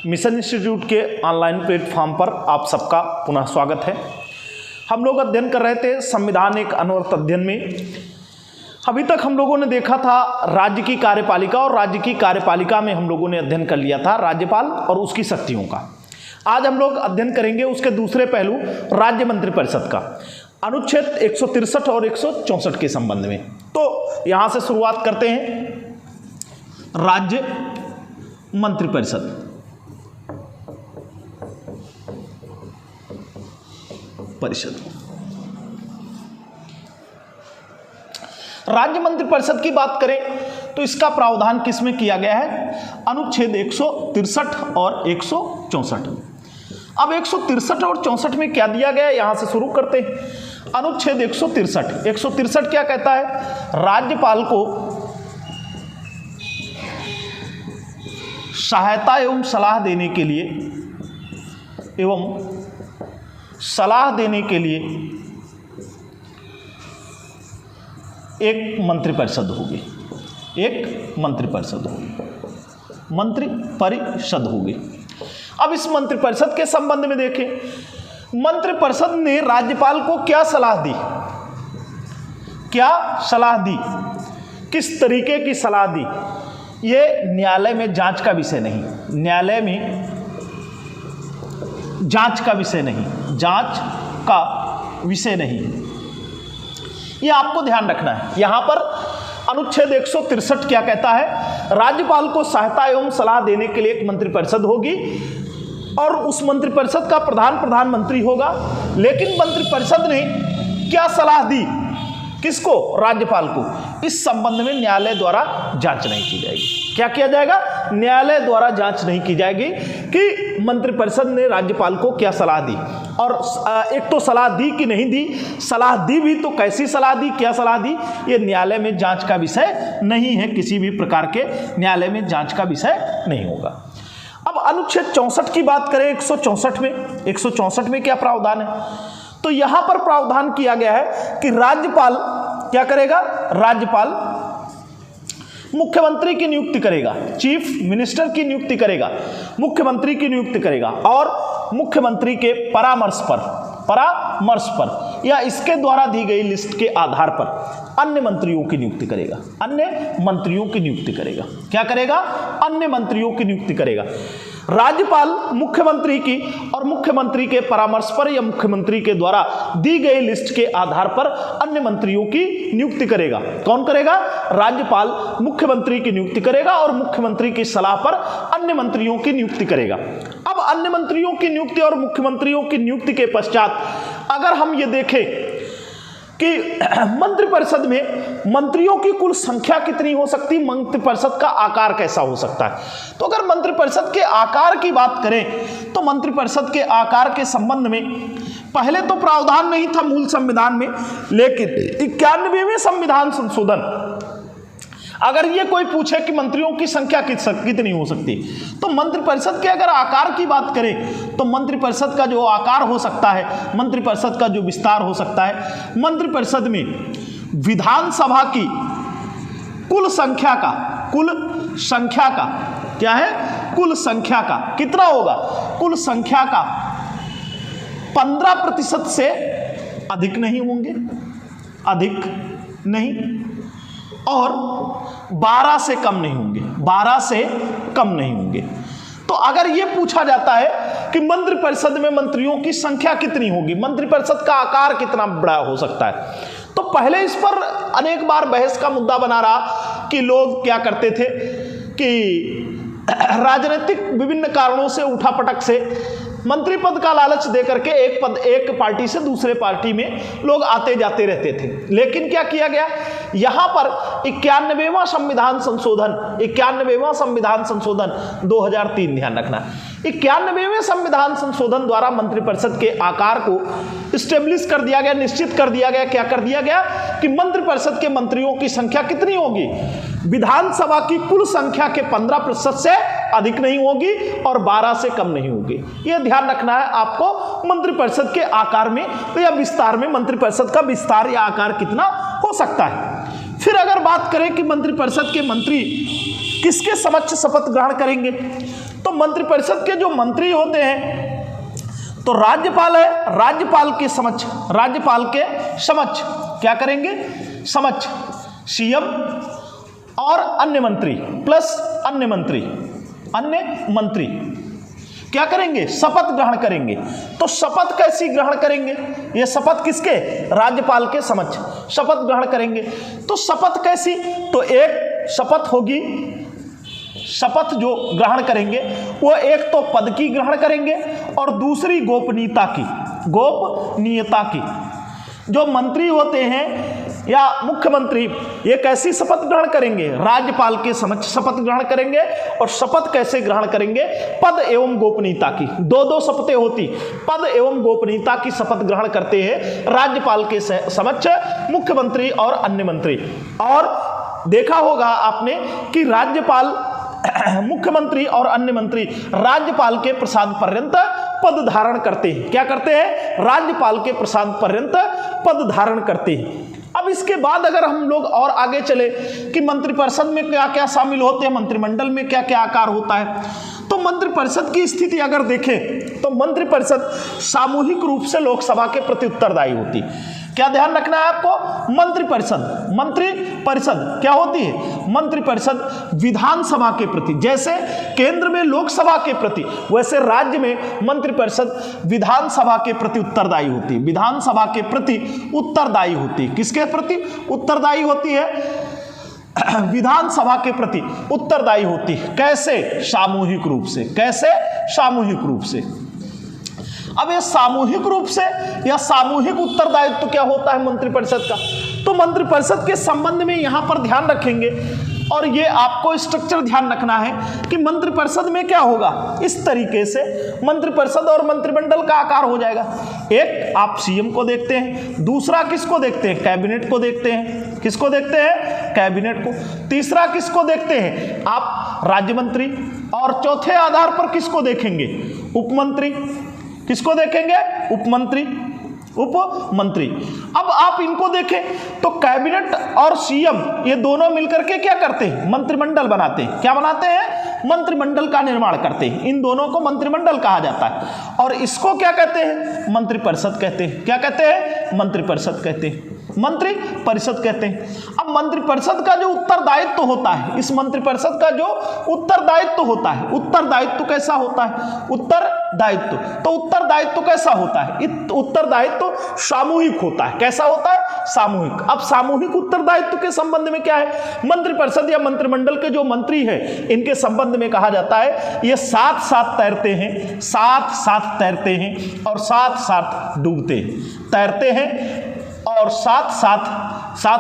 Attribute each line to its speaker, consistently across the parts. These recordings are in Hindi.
Speaker 1: मिशन इंस्टीट्यूट के ऑनलाइन प्लेटफॉर्म पर आप सबका पुनः स्वागत है। हम लोग अध्ययन कर रहे थे संविधान एक अनवरत अध्ययन में। अभी तक हम लोगों ने देखा था राज्य की कार्यपालिका, और राज्य की कार्यपालिका में हम लोगों ने अध्ययन कर लिया था राज्यपाल और उसकी शक्तियों का। आज हम लोग अध्ययन करेंगे उसके दूसरे पहलू राज्य मंत्रिपरिषद का, अनुच्छेद 163 और 164 के संबंध में। तो यहाँ से शुरुआत करते हैं। राज्य मंत्रिपरिषद, राज्य मंत्रिपरिषद की बात करें तो इसका प्रावधान किसमें किया गया है? अनुच्छेद 163 और 164। अब 163 और 64 में क्या दिया गया है, यहां से शुरू करते हैं। अनुच्छेद 163 क्या कहता है? राज्यपाल को सहायता एवं सलाह देने के लिए एक मंत्रिपरिषद होगी, मंत्रिपरिषद होगी। अब इस मंत्रिपरिषद के संबंध में देखें, मंत्रिपरिषद ने राज्यपाल को क्या सलाह दी, किस तरीके की सलाह दी? ये न्यायालय में जांच का विषय नहीं, जांच का विषय नहीं, ये आपको ध्यान रखना है। यहां पर अनुच्छेद 163 क्या कहता है? राज्यपाल को सहायता एवं सलाह देने के लिए एक मंत्रिपरिषद होगी और उस मंत्रिपरिषद का प्रधानमंत्री होगा। लेकिन मंत्रिपरिषद ने क्या सलाह दी? किसको? राज्यपाल को। इस संबंध में न्यायालय द्वारा जांच नहीं की जाएगी। क्या किया जाएगा? न्यायालय द्वारा जांच नहीं की जाएगी कि मंत्रिपरिषद ने राज्यपाल को क्या सलाह दी, और एक तो सलाह दी कि नहीं दी, सलाह दी भी तो कैसी सलाह दी, क्या सलाह दी, ये न्यायालय में जांच का विषय नहीं है। किसी भी प्रकार के न्यायालय में जांच का विषय नहीं होगा। अब अनुच्छेद 64 की बात करें, 164 में क्या प्रावधान है? तो यहां पर प्रावधान किया गया है कि राज्यपाल क्या करेगा? राज्यपाल मुख्यमंत्री की नियुक्ति करेगा, चीफ मिनिस्टर की नियुक्ति करेगा, मुख्यमंत्री की नियुक्ति करेगा, और मुख्यमंत्री के परामर्श पर या इसके द्वारा दी गई लिस्ट के आधार पर अन्य मंत्रियों की नियुक्ति करेगा। क्या करेगा? अन्य मंत्रियों की नियुक्ति करेगा। राज्यपाल मुख्यमंत्री की और मुख्यमंत्री के परामर्श पर या मुख्यमंत्री के द्वारा दी गई लिस्ट के आधार पर अन्य मंत्रियों की नियुक्ति करेगा। कौन करेगा? राज्यपाल मुख्यमंत्री की नियुक्ति करेगा और मुख्यमंत्री की सलाह पर अन्य मंत्रियों की नियुक्ति करेगा। अब अन्य मंत्रियों की नियुक्ति और मुख्यमंत्रियों की नियुक्ति के पश्चात अगर हम ये देखें कि मंत्रिपरिषद में मंत्रियों की कुल संख्या कितनी हो सकती, मंत्रिपरिषद का आकार कैसा हो सकता है, तो अगर मंत्रिपरिषद के आकार की बात करें तो मंत्रिपरिषद के आकार के संबंध में पहले तो प्रावधान नहीं था मूल संविधान में, लेकिन 91वें संविधान संशोधन अगर ये कोई पूछे कि मंत्रियों की संख्या कितनी हो सकती, तो मंत्रिपरिषद के अगर आकार की बात करें तो मंत्रिपरिषद का जो आकार हो सकता है, मंत्रिपरिषद का जो विस्तार हो सकता है, मंत्रिपरिषद में विधानसभा की कुल संख्या का कितना होगा? कुल संख्या का 15% से अधिक नहीं और 12 से कम नहीं होंगे। तो अगर यह पूछा जाता है कि मंत्रिपरिषद में मंत्रियों की संख्या कितनी होगी, मंत्रिपरिषद का आकार कितना बड़ा हो सकता है, तो पहले इस पर अनेक बार बहस का मुद्दा बना रहा कि लोग क्या करते थे कि राजनीतिक विभिन्न कारणों से उठापटक से मंत्री पद का लालच देकर के एक पार्टी से दूसरे पार्टी में लोग आते जाते रहते थे। लेकिन क्या किया गया? यहां पर 91वां संविधान संशोधन 2003, ध्यान रखना, 91वें संविधान संशोधन द्वारा मंत्रिपरिषद के आकार को इस्टेब्लिश कर दिया गया, निश्चित कर दिया गया। क्या कर दिया गया कि मंत्रिपरिषद के मंत्रियों की संख्या कितनी होगी? विधानसभा की कुल संख्या के 15% से अधिक नहीं होगी और 12 से कम नहीं होगी। यह ध्यान रखना है आपको मंत्रिपरिषद के आकार में या विस्तार में, मंत्रिपरिषद का विस्तार या आकार कितना हो सकता है। फिर अगर बात करें कि मंत्रिपरिषद के मंत्री किसके समक्ष शपथ ग्रहण करेंगे, तो मंत्रिपरिषद के जो मंत्री होते हैं तो राज्यपाल है, राज्यपाल के समक्ष क्या करेंगे, समक्ष सीएम और अन्य मंत्री प्लस अन्य मंत्री क्या करेंगे, शपथ ग्रहण करेंगे। तो शपथ कैसी ग्रहण करेंगे, ये शपथ किसके, राज्यपाल के समक्ष शपथ ग्रहण करेंगे। तो शपथ कैसी, तो एक शपथ होगी, शपथ जो ग्रहण करेंगे वो एक तो पद की ग्रहण करेंगे और दूसरी गोपनीयता की। जो मंत्री होते हैं या मुख्यमंत्री ये कैसी शपथ ग्रहण करेंगे, राज्यपाल के समक्ष शपथ ग्रहण करेंगे। और शपथ कैसे ग्रहण करेंगे, पद एवं गोपनीयता की, दो शपथें होती, पद एवं गोपनीयता की शपथ ग्रहण करते हैं राज्यपाल के समक्ष मुख्यमंत्री और अन्य मंत्री। और देखा होगा आपने कि राज्यपाल मुख्यमंत्री और अन्य मंत्री राज्यपाल के प्रसाद पर्यंत पद धारण करते हैं। क्या करते हैं, राज्यपाल के प्रसाद पर्यंत पद धारण करते हैं। अब इसके बाद अगर हम लोग और आगे चले कि मंत्रिपरिषद में क्या क्या शामिल होते हैं, मंत्रिमंडल में क्या क्या आकार होता है, तो मंत्रिपरिषद की स्थिति अगर देखें तो मंत्रिपरिषद सामूहिक रूप से लोकसभा के प्रति उत्तरदायी होती है। क्या ध्यान रखना है आपको, मंत्रिपरिषद क्या होती है, मंत्रिपरिषद विधानसभा के प्रति, जैसे केंद्र में लोकसभा के प्रति वैसे राज्य में मंत्रिपरिषद विधानसभा के प्रति उत्तरदायी होती है, विधानसभा के प्रति उत्तरदायी होती है। किसके प्रति उत्तरदायी होती है, विधानसभा के प्रति उत्तरदायी होती है। कैसे, सामूहिक रूप से। कैसे, सामूहिक रूप से। अब ये सामूहिक रूप से या सामूहिक उत्तरदायित्व क्या होता है मंत्रिपरिषद का, तो मंत्रिपरिषद के संबंध में यहां पर ध्यान रखेंगे और ये आपको स्ट्रक्चर ध्यान रखना है कि मंत्रिपरिषद में क्या होगा, इस तरीके से मंत्रिपरिषद और मंत्रिमंडल का आकार हो जाएगा। एक आप सीएम को देखते हैं, दूसरा किसको देखते हैं, कैबिनेट को देखते हैं। किसको देखते हैं, कैबिनेट को। तीसरा किसको देखते हैं, आप राज्य मंत्री। और चौथे आधार पर किसको देखेंगे, उपमंत्री। किसको देखेंगे, उपमंत्री। अब आप इनको देखें तो कैबिनेट और सीएम ये दोनों मिलकर के क्या करते हैं, मंत्रिमंडल बनाते हैं। क्या बनाते हैं, मंत्रिमंडल का निर्माण करते हैं। इन दोनों को मंत्रिमंडल कहा जाता है और इसको क्या कहते हैं, मंत्रिपरिषद कहते हैं। क्या कहते हैं, मंत्रिपरिषद कहते हैं, मंत्रिपरिषद कहते हैं। अब मंत्रिपरिषद का जो उत्तरदायित्व होता है, इस मंत्रिपरिषद का जो उत्तरदायित्व होता है, उत्तरदायित्व कैसा होता है, उत्तरदायित्व तो उत्तरदायित्व कैसा होता है, उत्तरदायित्व सामूहिक होता है। कैसा होता है, सामूहिक। अब सामूहिक उत्तरदायित्व के संबंध में क्या है, मंत्रिपरिषद या मंत्रिमंडल के जो मंत्री हैं इनके संबंध में कहा जाता है ये साथ साथ तैरते हैं, साथ साथ तैरते हैं और साथ साथ डूबते हैं। तैरते हैं और साथ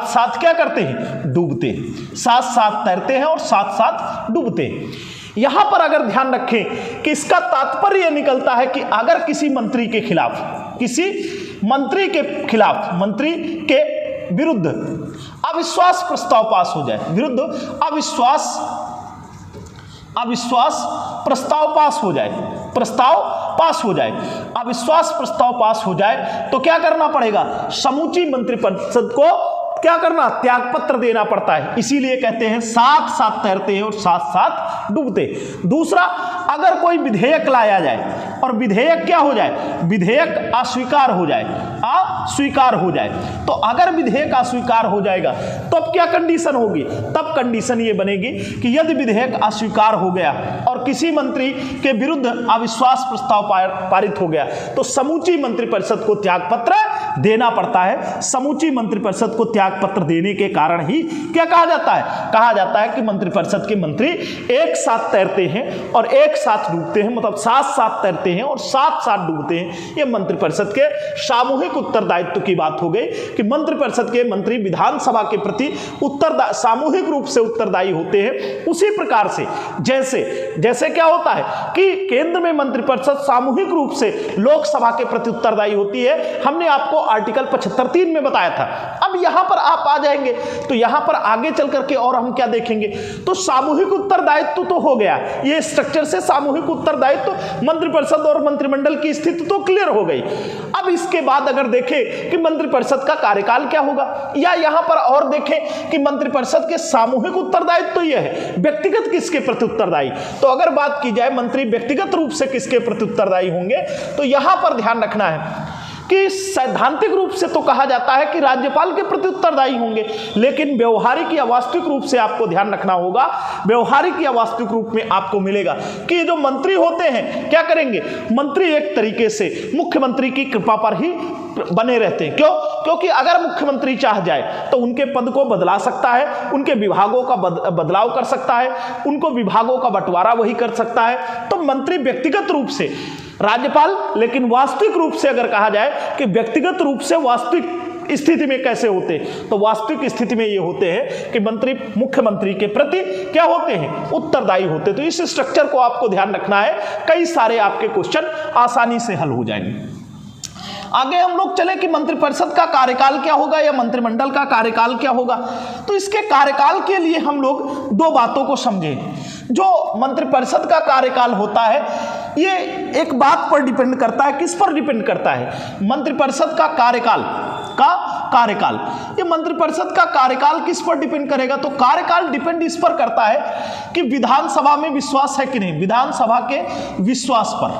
Speaker 1: साथ क्या करते हैं, डूबते हैं। साथ साथ तैरते हैं और साथ साथ डूबते हैं। यहां पर अगर ध्यान रखें कि इसका तात्पर्य यह निकलता है कि अगर किसी मंत्री के खिलाफ, किसी मंत्री के खिलाफ, मंत्री के विरुद्ध अविश्वास प्रस्ताव पास हो जाए, विरुद्ध अविश्वास प्रस्ताव पास हो जाए, अविश्वास प्रस्ताव पास हो जाए तो क्या करना पड़ेगा, समूची मंत्रिपरिषद को क्या करना, त्यागपत्र देना पड़ता है। इसीलिए कहते हैं साथ साथ तैरते हैं और साथ साथ डूबते। दूसरा, अगर कोई विधेयक लाया जाए और विधेयक क्या हो जाए, विधेयक अस्वीकार हो जाए, तो अगर विधेयक अस्वीकार हो जाएगा तो अब क्या कंडीशन होगी, तब कंडीशन ये बनेगी कि यदि विधेयक अस्वीकार हो गया और किसी मंत्री के विरुद्ध अविश्वास प्रस्ताव पारित हो गया तो समूची मंत्रिपरिषद को त्यागपत्र देना पड़ता है। समूची मंत्रिपरिषद को त्यागपत्र देने के कारण ही क्या कहा जाता है कि मंत्रिपरिषद के मंत्री एक साथ तैरते हैं और एक साथ डूबते हैं, मतलब साथ साथ तैरते हैं और साथ साथ डूबते हैं। यह मंत्रिपरिषद के सामूहिक उत्तरदायित्व की बात हो गई कि मंत्रिपरिषद के मंत्री विधानसभा के प्रति सामूहिक रूप से उत्तरदायी होते हैं। उसी प्रकार से जैसे क्या होता है कि केंद्र में मंत्रिपरिषद सामूहिक रूप से लोकसभा के प्रति उत्तरदायी होती है। हमने आपको आपको आर्टिकल 75(3) में बताया था। अब यहां पर आप आ जाएंगे तो यहां पर आगे चल करके और हम क्या देखेंगे, तो सामूहिक उत्तरदायित्व तो हो गया, ये स्ट्रक्चर से सामूहिक उत्तरदायित्व मंत्रिपरिषद और मंत्रिमंडल की स्थिति तो क्लियर हो गई। अब इसके बाद अगर देखें कि मंत्रिपरिषद का कार्यकाल क्या होगा, या यहां पर और देखें कि मंत्रिपरिषद के सामूहिक उत्तरदायित्व तो यह है, व्यक्तिगत किसके प्रति उत्तरदायी। तो अगर बात की जाए मंत्री व्यक्तिगत रूप से किसके प्रति उत्तरदायी होंगे, तो यहां पर ध्यान रखना है कि सैद्धांतिक रूप से तो कहा जाता है कि राज्यपाल के प्रति उत्तरदायी होंगे, लेकिन व्यवहारिक या वास्तविक रूप से आपको ध्यान रखना होगा, व्यवहारिक या वास्तविक रूप में आपको मिलेगा कि जो मंत्री होते हैं क्या करेंगे, मंत्री एक तरीके से मुख्यमंत्री की कृपा पर ही बने रहते हैं। क्यों? क्योंकि अगर मुख्यमंत्री चाह जाए तो उनके पद को बदला सकता है, उनके विभागों का बदलाव कर सकता है, उनको विभागों का बंटवारा वही कर सकता है। तो मंत्री व्यक्तिगत रूप से राज्यपाल, लेकिन वास्तविक रूप से अगर कहा जाए कि व्यक्तिगत रूप से वास्तविक स्थिति में कैसे होते हैं, तो वास्तविक स्थिति में ये होते हैं कि मंत्री मुख्यमंत्री के प्रति क्या होते हैं, उत्तरदायी होते हैं। तो इस स्ट्रक्चर को आपको ध्यान रखना है, कई सारे आपके क्वेश्चन आसानी से हल हो जाएंगे। आगे हम लोग चले कि मंत्रिपरिषद का कार्यकाल क्या होगा या मंत्रिमंडल का कार्यकाल क्या होगा। तो इसके कार्यकाल के लिए हम लोग दो बातों को समझें। जो मंत्रिपरिषद का कार्यकाल होता है ये एक बात पर डिपेंड करता है, किस पर डिपेंड करता है, मंत्रिपरिषद का कार्यकाल। ये मंत्रिपरिषद का कार्यकाल किस पर डिपेंड करेगा, तो कार्यकाल डिपेंड इस पर करता है कि विधानसभा में विश्वास है कि नहीं, विधानसभा के विश्वास पर,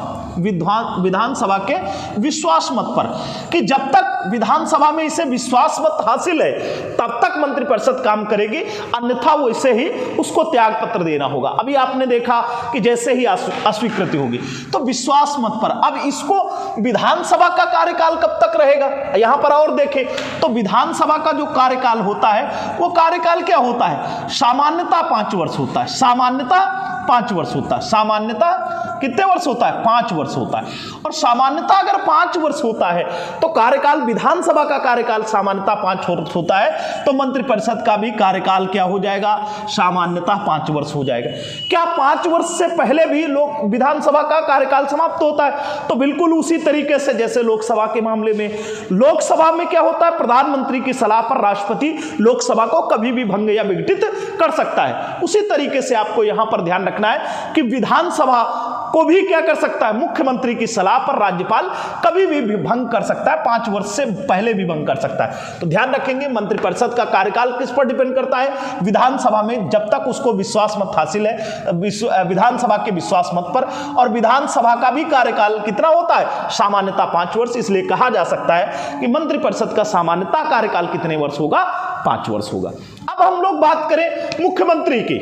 Speaker 1: विधानसभा के विश्वास मत पर, कि जब तक विधानसभा में इसे विश्वास मत हासिल है तब तक मंत्रिपरिषद काम करेगी, अन्यथा वो इसे ही उसको त्याग पत्र देना होगा। अभी आपने देखा कि जैसे ही अस्वीकृति होगी तो विश्वास मत पर, अब इसको विधानसभा का कार्यकाल कब तक रहेगा, यहां पर और देखें तो विधानसभा का जो कार्यकाल होता है वो कार्यकाल क्या होता है, सामान्यतः 5 वर्ष होता है, सामान्यतः 5 वर्ष होता है, सामान्यतः कितने वर्ष होता है, 5 वर्ष होता है। और सामान्यतः अगर 5 वर्ष होता है तो कार्यकाल, विधानसभा का कार्यकाल सामान्यतः 5 वर्ष होता है, तो मंत्रिपरिषद का भी कार्यकाल क्या हो जाएगा, सामान्यतः 5 वर्ष हो जाएगा। क्या 5 वर्ष से पहले भी लोग विधानसभा का कार्यकाल समाप्त होता है, तो बिल्कुल उसी तरीके से जैसे लोकसभा के मामले में, लोकसभा में क्या होता है, प्रधानमंत्री की सलाह पर राष्ट्रपति लोकसभा को कभी भी भंग या विघटित कर सकता है। उसी तरीके से आपको यहां पर ध्यान रखना है कि विधानसभा को भी क्या कर सकता है, मुख्यमंत्री की सलाह पर राज्यपाल कभी भी भंग कर सकता है, 5 वर्ष से पहले भी भंग कर सकता है। तो ध्यान रखेंगे मंत्रिपरिषद का कार्यकाल किस पर डिपेंड करता है, विधानसभा में जब तक उसको विश्वास मत हासिल है, विधानसभा के विश्वास मत पर। और विधानसभा का भी कार्यकाल कितना होता है, सामान्यतः 5 वर्ष। इसलिए कहा जा सकता है कि मंत्रिपरिषद का सामान्यतः कार्यकाल कितने वर्ष होगा, 5 वर्ष होगा। अब हम लोग बात करें मुख्यमंत्री की।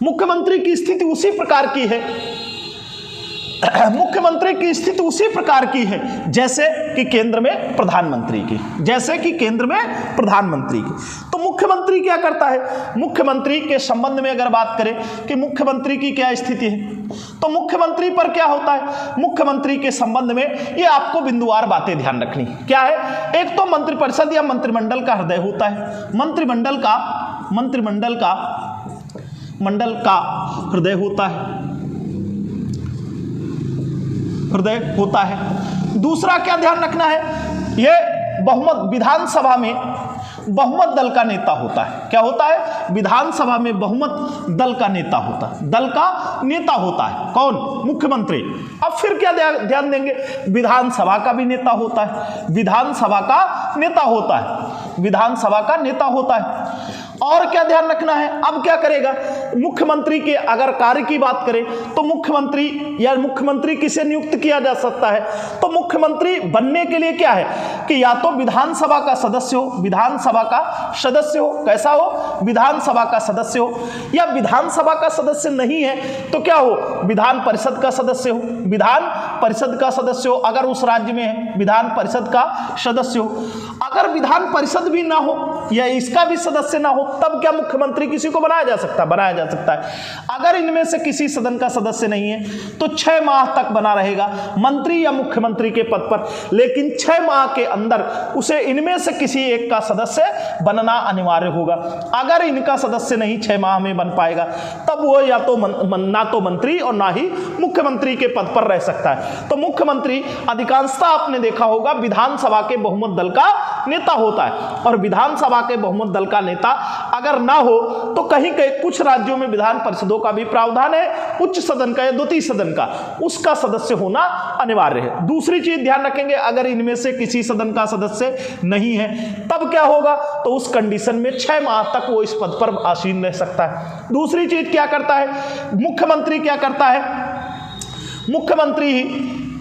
Speaker 1: मुख्यमंत्री की स्थिति उसी प्रकार की है, मुख्यमंत्री की स्थिति उसी प्रकार की है जैसे कि केंद्र में प्रधानमंत्री की, जैसे कि केंद्र में प्रधानमंत्री की। तो मुख्यमंत्री क्या करता है, मुख्यमंत्री के संबंध में अगर बात करें कि मुख्यमंत्री की क्या स्थिति है, तो मुख्यमंत्री पर क्या होता है, मुख्यमंत्री के संबंध में ये आपको बिंदुवार बातें ध्यान रखनी क्या है। एक तो मंत्रिपरिषद या मंत्रिमंडल का हृदय होता है, मंत्रिमंडल का हृदय होता है। दूसरा क्या ध्यान रखना है, यह बहुमत, विधानसभा में बहुमत दल का नेता होता है। क्या होता है, विधानसभा में बहुमत दल का नेता होता है, दल का नेता होता है कौन, मुख्यमंत्री। अब फिर क्या ध्यान देंगे, विधानसभा का भी नेता होता है, विधानसभा का नेता होता है, विधानसभा का नेता होता है। और क्या ध्यान रखना है, अब क्या करेगा, मुख्यमंत्री के अगर कार्य की बात करें तो मुख्यमंत्री किसे नियुक्त किया जा सकता है, तो मुख्यमंत्री बनने के लिए क्या है कि या तो विधानसभा का सदस्य हो, विधानसभा का सदस्य हो, कैसा हो, विधानसभा का सदस्य हो, या विधानसभा का सदस्य नहीं है तो क्या हो, विधान परिषद का सदस्य हो, विधान परिषद का सदस्य हो, अगर उस राज्य में है विधान परिषद का सदस्य हो। अगर विधान परिषद भी ना हो या इसका भी सदस्य ना हो तब क्या मुख्यमंत्री किसी को बनाया जा सकता है। अगर इनमें से किसी सदन का सदस्य नहीं है तो 6 माह तक बना रहेगा मंत्री या मुख्यमंत्री के पद पर, लेकिन 6 माह के अंदर उसे इनमें से किसी एक का सदस्य बनना अनिवार्य होगा। अगर इनका सदस्य नहीं 6 माह में बन पाएगा तब वो या तो ना तो मंत्री और ना ही मुख्यमंत्री के पद पर रह सकता है। तो मुख्यमंत्री अधिकांशतः आपने देखा होगा विधानसभा के बहुमत दल का नेता होता है, और विधानसभा के बहुमत दल का नेता अगर ना हो तो कहीं कहीं कुछ राज्यों में विधान परिषदों का भी प्रावधान है, उच्च सदन का या द्वितीय सदन का, उसका सदस्य होना अनिवार्य है। दूसरी चीज ध्यान रखेंगे, अगर इनमें से किसी सदन का सदस्य नहीं है तब क्या होगा, तो उस कंडीशन में 6 माह तक वो इस पद पर आसीन रह सकता है। दूसरी चीज क्या करता है मुख्यमंत्री, क्या करता है मुख्यमंत्री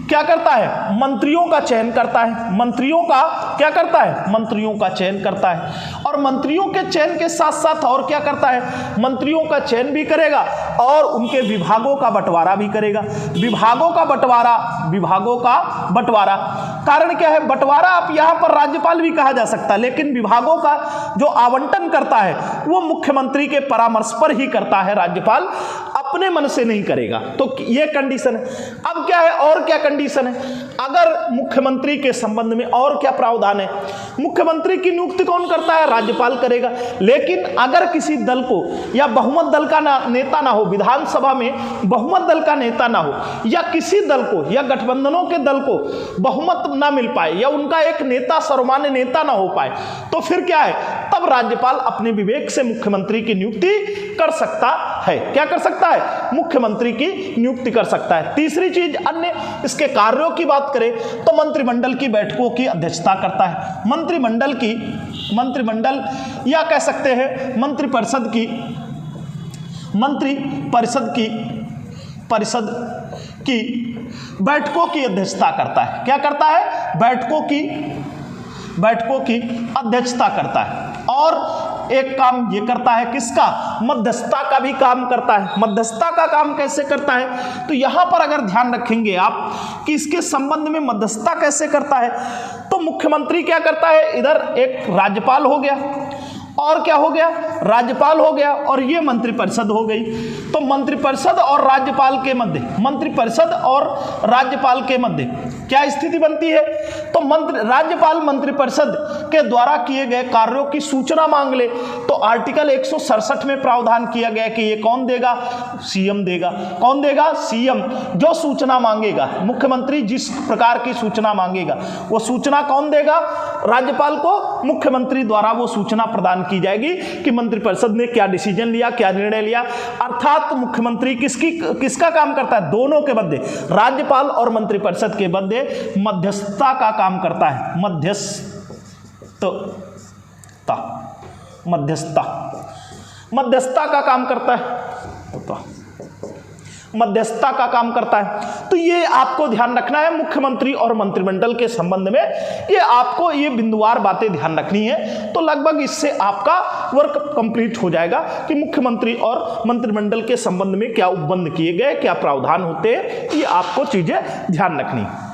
Speaker 1: क्या करता है, मंत्रियों का चयन करता है। मंत्रियों का क्या करता है, मंत्रियों का चयन करता है, और मंत्रियों के चयन के साथ साथ और क्या करता है, मंत्रियों का चयन भी करेगा और उनके विभागों का बंटवारा भी करेगा। विभागों का बंटवारा कारण क्या है, बंटवारा आप यहां पर राज्यपाल भी कहा जा सकता है, लेकिन विभागों का जो आवंटन करता है वो मुख्यमंत्री के परामर्श पर ही करता है, राज्यपाल अपने मन से नहीं करेगा। तो ये कंडीशन है। अब क्या है, और क्या कंडीशन है, अगर मुख्यमंत्री के संबंध में और क्या प्रावधान है, मुख्यमंत्री की नियुक्ति कौन करता है, राज्यपाल करेगा। लेकिन अगर किसी दल को या बहुमत दल का नेता ना हो, विधानसभा में बहुमत दल का नेता ना हो, या किसी दल को या गठबंधनों के दल को बहुमत ना मिल पाए, या उनका एक नेता सर्वमान्य नेता ना हो पाए, तो फिर क्या है, तब राज्यपाल अपने विवेक से मुख्यमंत्री की नियुक्ति कर सकता है। क्या कर सकता है, मुख्यमंत्री की नियुक्ति कर सकता है। तीसरी चीज, अन्य इसके कार्यों की बात करें तो मंत्रिमंडल की बैठकों की अध्यक्षता करता है। मंत्रिमंडल या कह सकते हैं मंत्रिपरिषद की बैठकों की अध्यक्षता करता है। क्या करता है, बैठकों की अध्यक्षता करता है। और एक काम ये करता है किसका, मध्यस्थता का भी काम करता है। मध्यस्थता का काम कैसे करता है, तो यहां पर अगर ध्यान रखेंगे आप कि इसके संबंध में मध्यस्थता कैसे करता है, तो मुख्यमंत्री क्या करता है, इधर एक राज्यपाल हो गया और क्या हो गया, राज्यपाल हो गया, और ये मंत्रिपरिषद हो गई। तो मंत्रिपरिषद और राज्यपाल के मध्य क्या स्थिति बनती है, तो राज्यपाल मंत्रिपरिषद के द्वारा किए गए कार्यों की सूचना मांग ले, तो आर्टिकल 167 में प्रावधान किया गया कि ये कौन देगा, सीएम देगा। कौन देगा, सीएम। जो सूचना मांगेगा, मुख्यमंत्री जिस प्रकार की सूचना मांगेगा वो सूचना कौन देगा, राज्यपाल को मुख्यमंत्री द्वारा वो सूचना प्रदान की जाएगी कि मंत्रिपरिषद ने क्या डिसीजन लिया, क्या निर्णय लिया। अर्थात मुख्यमंत्री किसका काम करता है, दोनों के मध्य, राज्यपाल और मंत्रिपरिषद के मध्य मध्यस्थता का काम करता है। मध्यस्थता का काम करता है, मध्यस्थता का काम करता है। तो ये आपको ध्यान रखना है मुख्यमंत्री और मंत्रिमंडल के संबंध में, ये आपको ये बिंदुवार बातें ध्यान रखनी है। तो लगभग इससे आपका वर्क कंप्लीट हो जाएगा कि मुख्यमंत्री और मंत्रिमंडल के संबंध में क्या उपबंध किए गए, क्या प्रावधान होते हैं, ये आपको चीजें ध्यान रखनी है।